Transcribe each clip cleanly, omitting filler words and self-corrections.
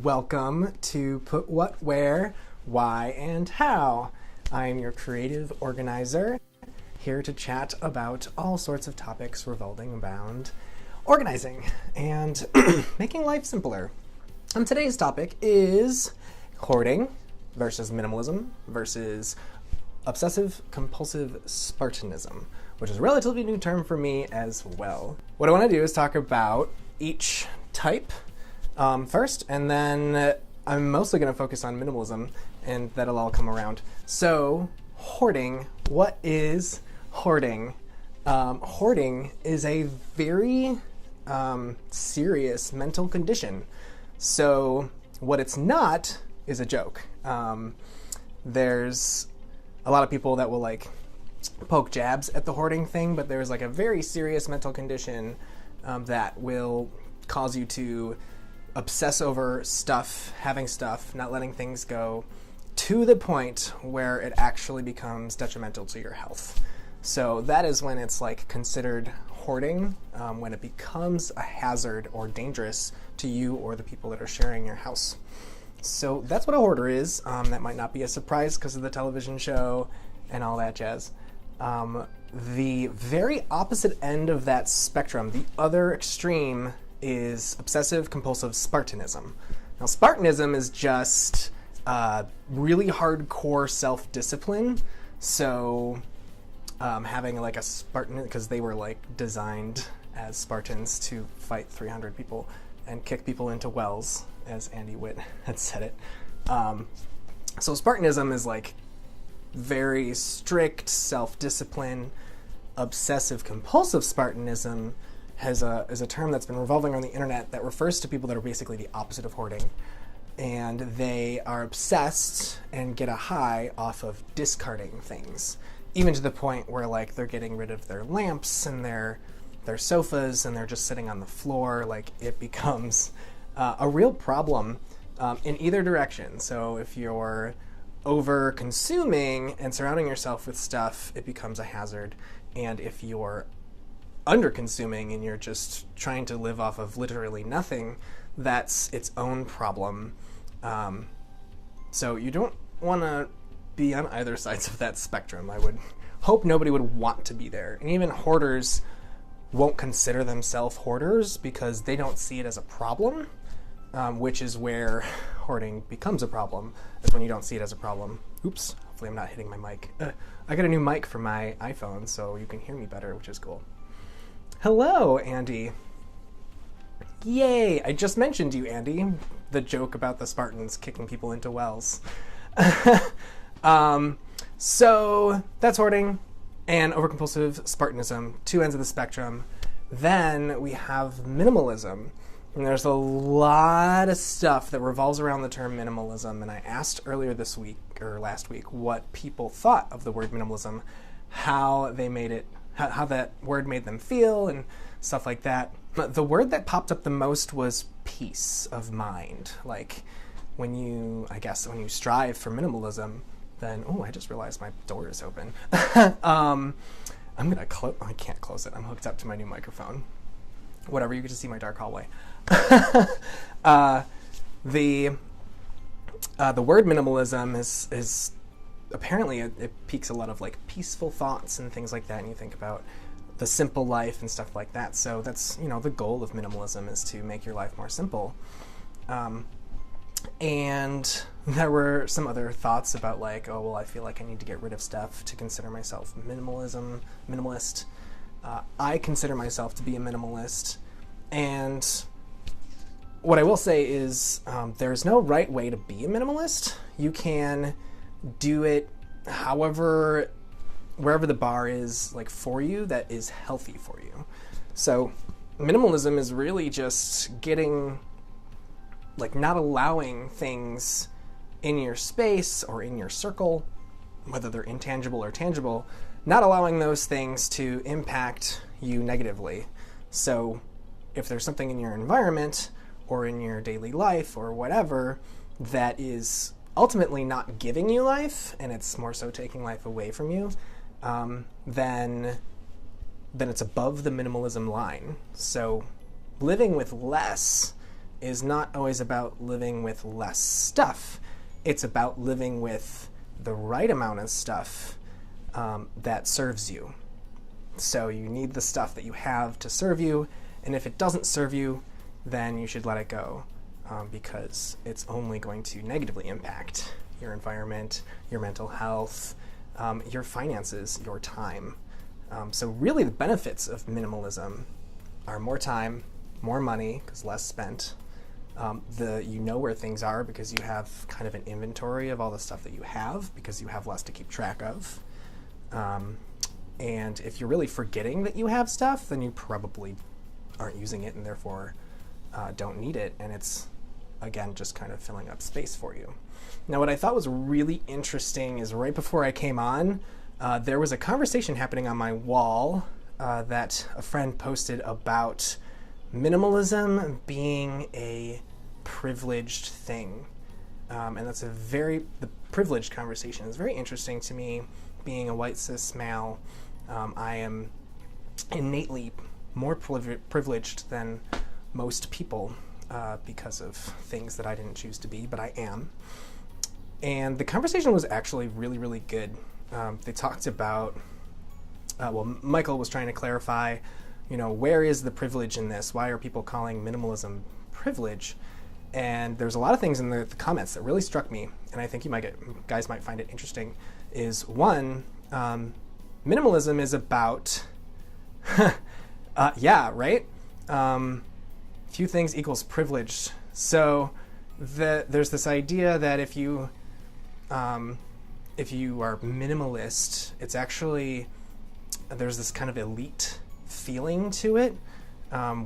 Welcome to Put What Where, Why, and How. I am your creative organizer, here to chat about all sorts of topics revolving around organizing and making life simpler. And today's topic is hoarding versus minimalism versus Obsessive-Compulsive Spartanism, which is a relatively new term for me as well. What I want to do is talk about each type first, and then I'm mostly going to focus on minimalism, and that'll all come around. So, hoarding. What is hoarding? Hoarding is a very serious mental condition. So, what it's not is a joke. There's a lot of people that will poke jabs at the hoarding thing, but there's a very serious mental condition that will cause you to obsess over stuff, having stuff, not letting things go, to the point where it actually becomes detrimental to your health. So that is when it's considered hoarding, when it becomes a hazard or dangerous to you or the people that are sharing your house. So that's what a hoarder is. That might not be a surprise because of the television show and all that jazz. The very opposite end of that spectrum, the other extreme, is Obsessive-Compulsive Spartanism. Now, Spartanism is just really hardcore self-discipline. So having a Spartan, because they were designed as Spartans to fight 300 people and kick people into wells, as Andy Witt had said it. So Spartanism is very strict self-discipline. Obsessive-Compulsive Spartanism is a term that's been revolving on the internet that refers to people that are basically the opposite of hoarding. And they are obsessed and get a high off of discarding things, even to the point where they're getting rid of their lamps and their sofas, and they're just sitting on the floor. It becomes a real problem in either direction. So if you're over consuming and surrounding yourself with stuff, it becomes a hazard. And if you're under consuming and you're just trying to live off of literally nothing, that's its own problem. So you don't want to be on either sides of that spectrum. I would hope nobody would want to be there. And even hoarders won't consider themselves hoarders because they don't see it as a problem, which is where hoarding becomes a problem, is when you don't see it as a problem. Oops, hopefully I'm not hitting my mic. I got a new mic for my iPhone, so you can hear me better, which is cool. Hello, Andy. Yay! I just mentioned you, Andy. The joke about the Spartans kicking people into wells. So that's hoarding and overcompulsive Spartanism, two ends of the spectrum. Then we have minimalism. And there's a lot of stuff that revolves around the term minimalism, and I asked earlier this week, or last week, what people thought of the word minimalism, how they made it, how that word made them feel, and stuff like that. But the word that popped up the most was peace of mind. When you strive for minimalism, then, I just realized my door is open. I can't close it. I'm hooked up to my new microphone. Whatever, you get to see my dark hallway. The word minimalism is apparently it piques a lot of peaceful thoughts and things like that, and you think about the simple life and stuff like that. So that's the goal of minimalism, is to make your life more simple. And there were some other thoughts about I feel I need to get rid of stuff to consider myself minimalist. I consider myself to be a minimalist, and what I will say is there's no right way to be a minimalist. You can do it wherever the bar is for you that is healthy for you. So minimalism is really just getting not allowing things in your space or in your circle, whether they're intangible or tangible, not allowing those things to impact you negatively. So if there's something in your environment or in your daily life or whatever that is ultimately not giving you life, and it's more so taking life away from you, then it's above the minimalism line. So living with less is not always about living with less stuff. It's about living with the right amount of stuff that serves you. So you need the stuff that you have to serve you, and if it doesn't serve you, then you should let it go, because it's only going to negatively impact your environment, your mental health, your finances, your time. So really the benefits of minimalism are more time, more money, because less spent. You know where things are because you have kind of an inventory of all the stuff that you have because you have less to keep track of. And if you're really forgetting that you have stuff, then you probably aren't using it and therefore don't need it. And it's, again, just kind of filling up space for you. Now, what I thought was really interesting is right before I came on, there was a conversation happening on my wall that a friend posted about minimalism being a privileged thing. And that's the privileged conversation is very interesting to me. Being a white cis male, I am innately more privileged than most people because of things that I didn't choose to be, but I am. And the conversation was actually really, really good. They talked about, Michael was trying to clarify, where is the privilege in this? Why are people calling minimalism privilege? And there's a lot of things in the comments that really struck me, and I think guys might find it interesting, is one, minimalism is about, yeah, right? Few things equals privileged. So there's this idea that if you are minimalist, it's actually, there's this kind of elite feeling to it,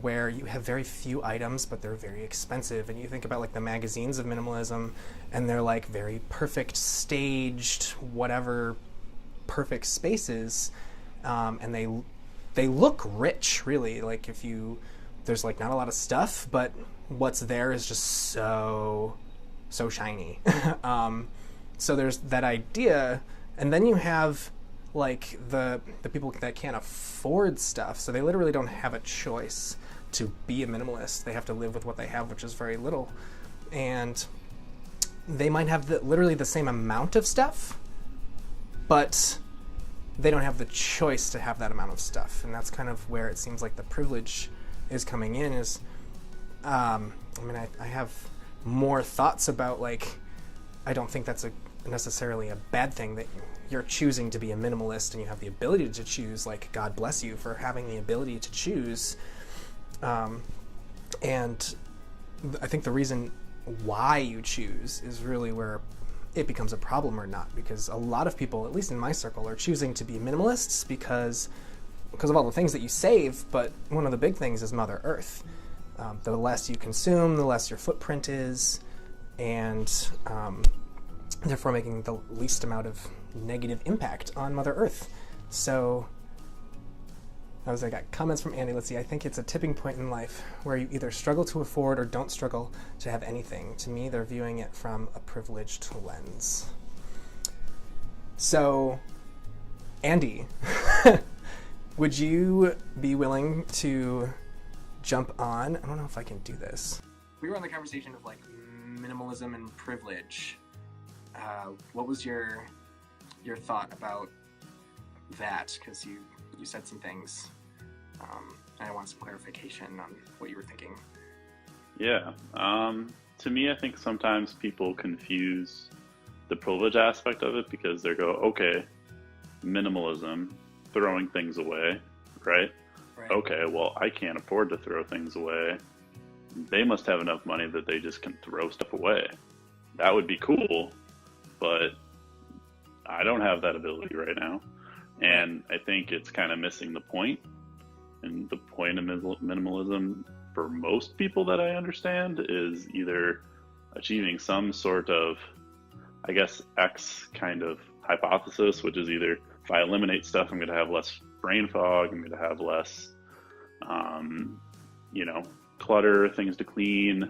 where you have very few items, but they're very expensive. And you think about like the magazines of minimalism, and they're like very perfect, staged, whatever, perfect spaces, and they look rich, really. Like there's like not a lot of stuff, but what's there is just so shiny. So there's that idea, and then you have like the people that can't afford stuff, so they literally don't have a choice to be a minimalist. They have to live with what they have, which is very little, and they might have literally the same amount of stuff, but they don't have the choice to have that amount of stuff. And that's kind of where it seems like the privilege is coming in. Is I have more thoughts about, like, I don't think that's necessarily a bad thing that you're choosing to be a minimalist and you have the ability to choose. Like, God bless you for having the ability to choose. And I think the reason why you choose is really where it becomes a problem or not, because a lot of people, at least in my circle, are choosing to be minimalists because of all the things that you save, but one of the big things is Mother Earth. The less you consume, the less your footprint is, and therefore making the least amount of negative impact on Mother Earth. So I got comments from Andy. Let's see. I think it's a tipping point in life where you either struggle to afford or don't struggle to have anything. To me, they're viewing it from a privileged lens. So, Andy, would you be willing to jump on? I don't know if I can do this. We were on the conversation of like minimalism and privilege. What was your thought about that? Because you said some things. I want some clarification on what you were thinking. Yeah. To me, I think sometimes people confuse the privilege aspect of it because they go, okay, minimalism, throwing things away, right? Okay, well, I can't afford to throw things away. They must have enough money that they just can throw stuff away. That would be cool, but I don't have that ability right now. And I think it's kind of missing the point. And the point of minimalism for most people that I understand is either achieving some sort of, I guess, X kind of hypothesis, which is either if I eliminate stuff, I'm going to have less brain fog, I'm going to have less, clutter, things to clean,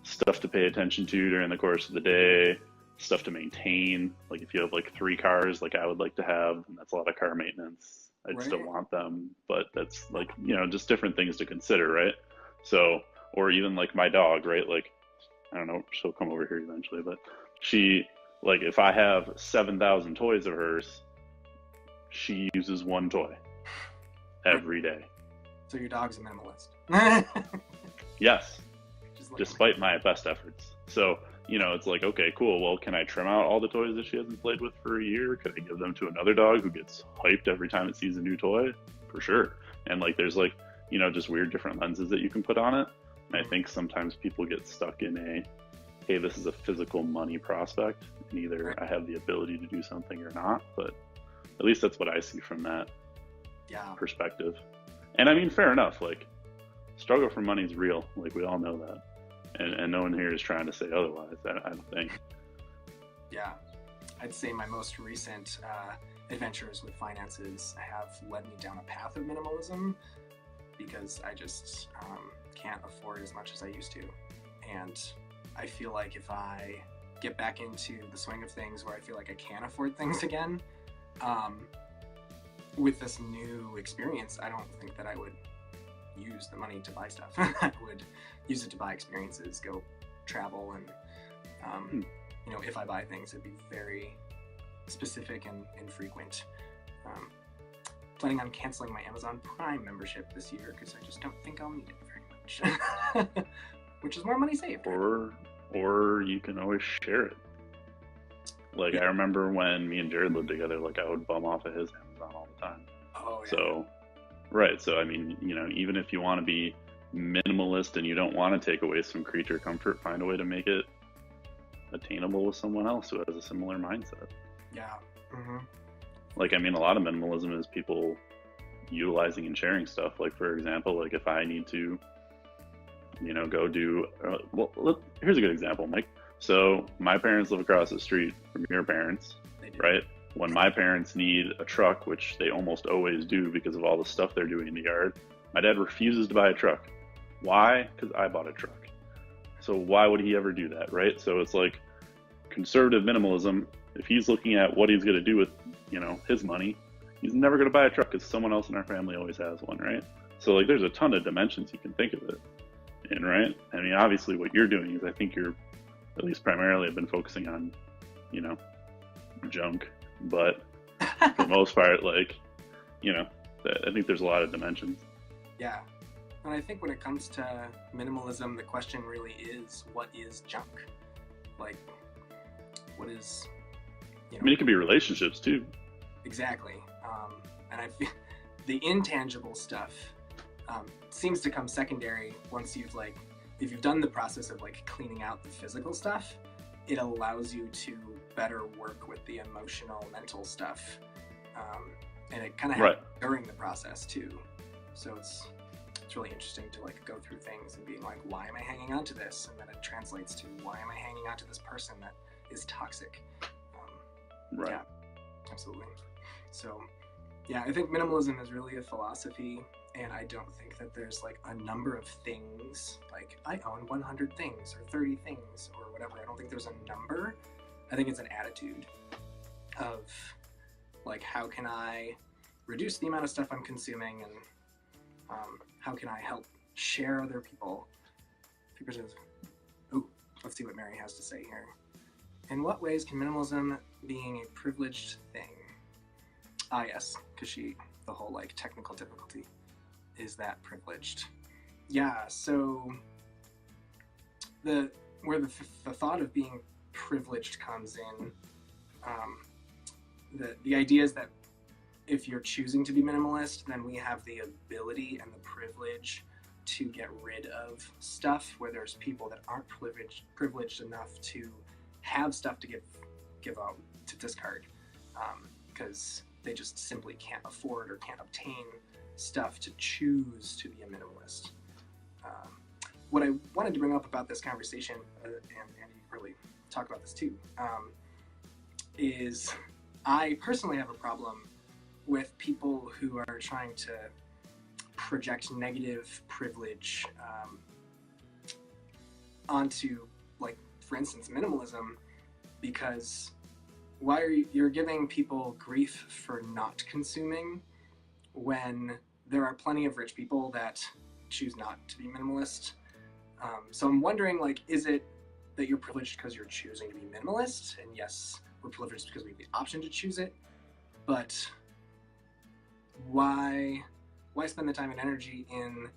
stuff to pay attention to during the course of the day, stuff to maintain. Like if you have like 3 cars, like I would like to have, and that's a lot of car maintenance. I'd still want them, but that's like, just different things to consider, right? So Or even like my dog, right? Like, I don't know, she'll come over here eventually, but she, like, if I have 7,000 toys of hers, she uses one toy every day. So your dog's a minimalist. Yes, Just like despite my best efforts. So, you know, it's like, okay, cool. Well, can I trim out all the toys that she hasn't played with for a year? Could I give them to another dog who gets hyped every time it sees a new toy? For sure. And like, there's like, you know, just weird different lenses that you can put on it. And I think sometimes people get stuck in a, hey, this is a physical money prospect, and either I have the ability to do something or not. But at least that's what I see from that perspective. And I mean, fair enough. Like, struggle for money is real. Like, we all know that. And no one here is trying to say otherwise, I don't think. Yeah. I'd say my most recent adventures with finances have led me down a path of minimalism because I just can't afford as much as I used to. And I feel like if I get back into the swing of things where I feel like I can afford things again, with this new experience, I don't think that I would use the money to buy stuff. I would use it to buy experiences, go travel, and you know, if I buy things, it'd be very specific and infrequent. Planning on canceling my Amazon Prime membership this year because I just don't think I'll need it very much. Which is more money saved. Or you can always share it. Like, I remember when me and Jared lived together, like, I would bum off of his Amazon all the time. Oh, yeah. So, right. So, I mean, you know, even if you want to be minimalist and you don't want to take away some creature comfort, find a way to make it attainable with someone else who has a similar mindset. Yeah. Mm-hmm. Like, I mean, a lot of minimalism is people utilizing and sharing stuff. Like, for example, like if I need to, you know, go do, here's a good example, Mike. So my parents live across the street from your parents, right? When my parents need a truck, which they almost always do because of all the stuff they're doing in the yard, my dad refuses to buy a truck. Why? Because I bought a truck. So why would he ever do that, right? So it's like conservative minimalism. If he's looking at what he's going to do with, you know, his money, he's never going to buy a truck because someone else in our family always has one, right? So like there's a ton of dimensions you can think of it in, right? I mean, obviously what you're doing is I think you're, at least primarily, have been focusing on, you know, junk. But for the most part, like, you know, I think there's a lot of dimensions. Yeah. And I think when it comes to minimalism, the question really is, what is junk? Like, what is, you know... I mean, it could be relationships, too. Exactly. And I feel the intangible stuff seems to come secondary once you've, like, if you've done the process of, like, cleaning out the physical stuff, it allows you to better work with the emotional, mental stuff. And it kind of happens during the process, too. So it's really interesting to, like, go through things and being like, why am I hanging on to this? And then it translates to, why am I hanging on to this person that is toxic? Right. Yeah, absolutely. So, yeah, I think minimalism is really a philosophy, and I don't think that there's, like, a number of things, like, I own 100 things or 30 things or whatever. I don't think there's a number. I think it's an attitude of, like, how can I reduce the amount of stuff I'm consuming, and how can I help share other people? Ooh, let's see what Mary has to say here. In what ways can minimalism being a privileged thing? Ah, yes, because the whole, like, technical difficulty, is that privileged? Yeah, so where the thought of being privileged comes in, the idea is that if you're choosing to be minimalist, then we have the ability and the privilege to get rid of stuff, where there's people that aren't privileged enough to have stuff to give out, to discard, because they just simply can't afford or can't obtain stuff to choose to be a minimalist. What I wanted to bring up about this conversation, and you really talk about this too, is I personally have a problem with people who are trying to project negative privilege onto, like, for instance, minimalism, because why are you're giving people grief for not consuming when there are plenty of rich people that choose not to be minimalist, So I'm wondering, like, is it that you're privileged because you're choosing to be minimalist? And yes, we're privileged because we have the option to choose it. But why spend the time and energy in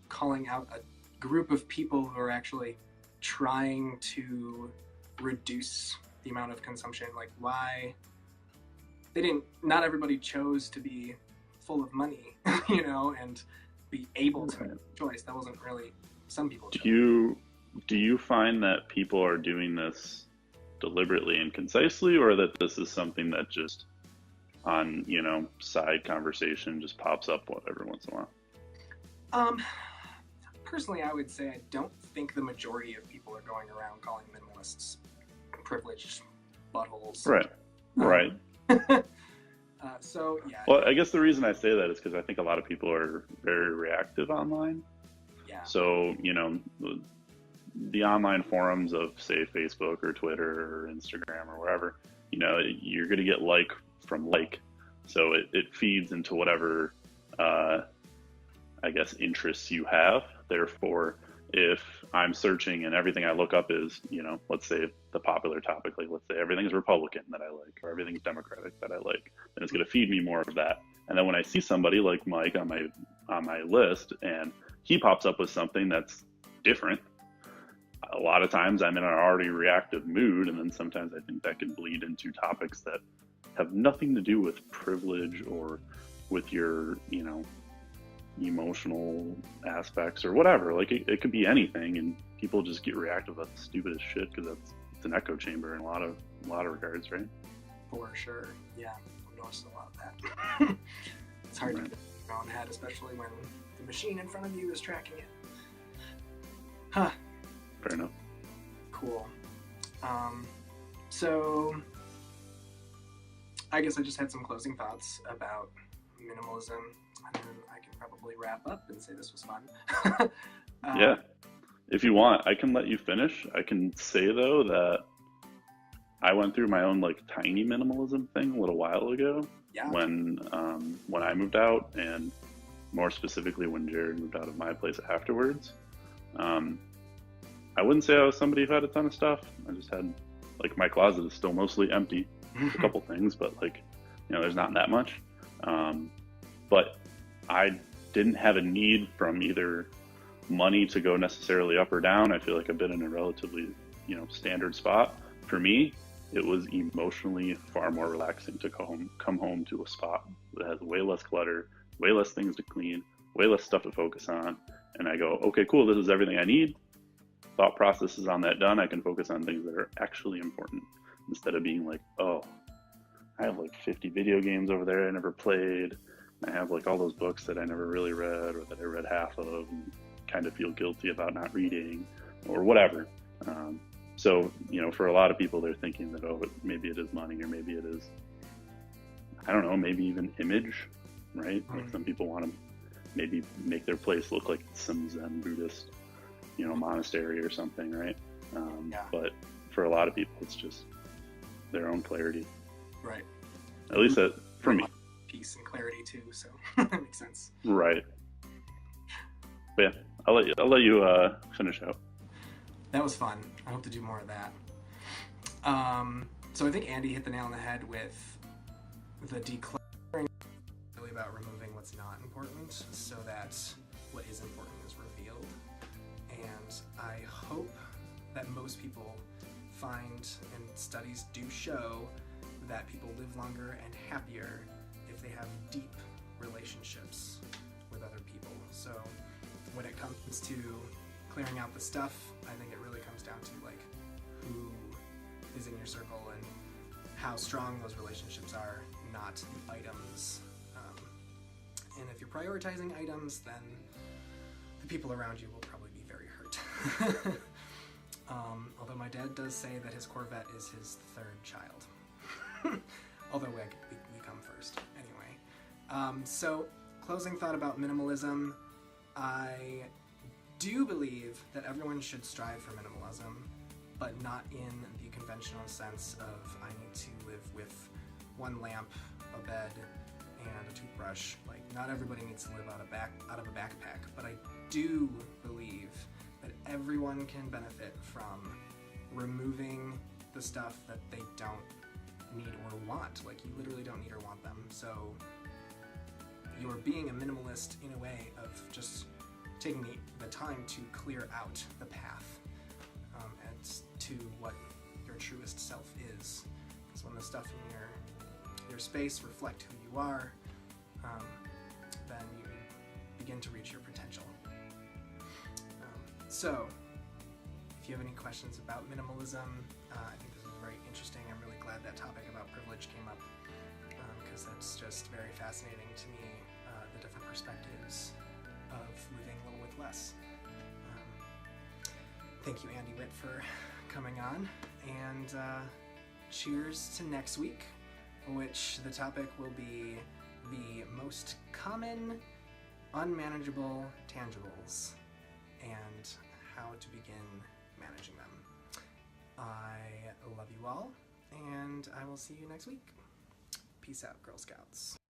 calling out a group of people who are actually trying to reduce the amount of consumption? Like, why not everybody chose to be full of money, and be able to make a choice. That wasn't really, some people chose. Do you find that people are doing this deliberately and concisely, or that this is something that just on, side conversation just pops up every once in a while? Personally, I would say I don't think the majority of people are going around calling minimalists privileged buttholes. Right. So, yeah. Well, I guess the reason I say that is because I think a lot of people are very reactive online. Yeah. So, the online forums of, say, Facebook or Twitter or Instagram or wherever, you're going to get like from like. So it feeds into whatever, I guess, interests you have. Therefore, if I'm searching and everything I look up is, let's say the popular topic, like let's say everything's Republican that I like, or everything's Democratic that I like, then it's going to feed me more of that. And then when I see somebody like Mike on my list and he pops up with something that's different, a lot of times I'm in an already reactive mood, and then sometimes I think that can bleed into topics that have nothing to do with privilege or with your, emotional aspects or whatever. Like it could be anything, and people just get reactive about the stupidest shit because it's an echo chamber in a lot of regards, right? For sure, yeah. I've noticed a lot of that. It's hard to get in your own head, especially when the machine in front of you is tracking it. Huh. Fair enough. Cool. So I guess I just had some closing thoughts about minimalism, and then I can probably wrap up and say this was fun. Yeah. If you want, I can let you finish. I can say, though, that I went through my own, like, tiny minimalism thing a little while ago. Yeah. When I moved out, and more specifically when Jared moved out of my place afterwards. I wouldn't say I was somebody who had a ton of stuff. I just had, like, my closet is still mostly empty. A couple things, but, like, there's not that much. But I didn't have a need from either money to go necessarily up or down. I feel like I've been in a relatively, standard spot. For me, it was emotionally far more relaxing to come home to a spot that has way less clutter, way less things to clean, way less stuff to focus on. And I go, okay, cool, this is everything I need. Thought process is on that done. I can focus on things that are actually important instead of being like, oh, I have like 50 video games over there I never played. I have like all those books that I never really read, or that I read half of, and kind of feel guilty about not reading, or whatever. So, for a lot of people, they're thinking that, oh, maybe it is money, or maybe it is, I don't know, maybe even image, right? Like some people want to maybe make their place look like some Zen Buddhist, monastery or something, right? Yeah. But for a lot of people, it's just their own clarity. Right. At least that, for me. Peace and clarity too, so that makes sense. Right. But yeah, I'll let you finish out. That was fun. I hope to do more of that. So I think Andy hit the nail on the head with the decluttering, really about removing what's not important so that what is important is revealed. And I hope that most people find, and studies do show, that people live longer and happier if they have deep relationships with other people. So when it comes to clearing out the stuff, I think it really comes down to like who is in your circle and how strong those relationships are, not the items. And if you're prioritizing items, then the people around you will probably be very hurt. Although my dad does say that his Corvette is his third child. Although we come first. Anyway, so closing thought about minimalism. I do believe that everyone should strive for minimalism, but not in the conventional sense of I need to live with one lamp, a bed, and a toothbrush. Like, not everybody needs to live out of a backpack, but I do believe that everyone can benefit from removing the stuff that they don't need or want. Like, you literally don't need or want them. So you're being a minimalist in a way of just taking the time to clear out the path and to what your truest self is. Because when the stuff in your space reflect who you are, then you begin to reach your potential. So, if you have any questions about minimalism, I think this is very interesting. I'm really glad that topic about privilege came up, because that's just very fascinating to me, the different perspectives of living a little with less. Thank you, Andy Witt, for coming on, and cheers to next week, which the topic will be the most common unmanageable tangibles and how to begin managing them. I love you all, and I will see you next week. Peace out, Girl Scouts.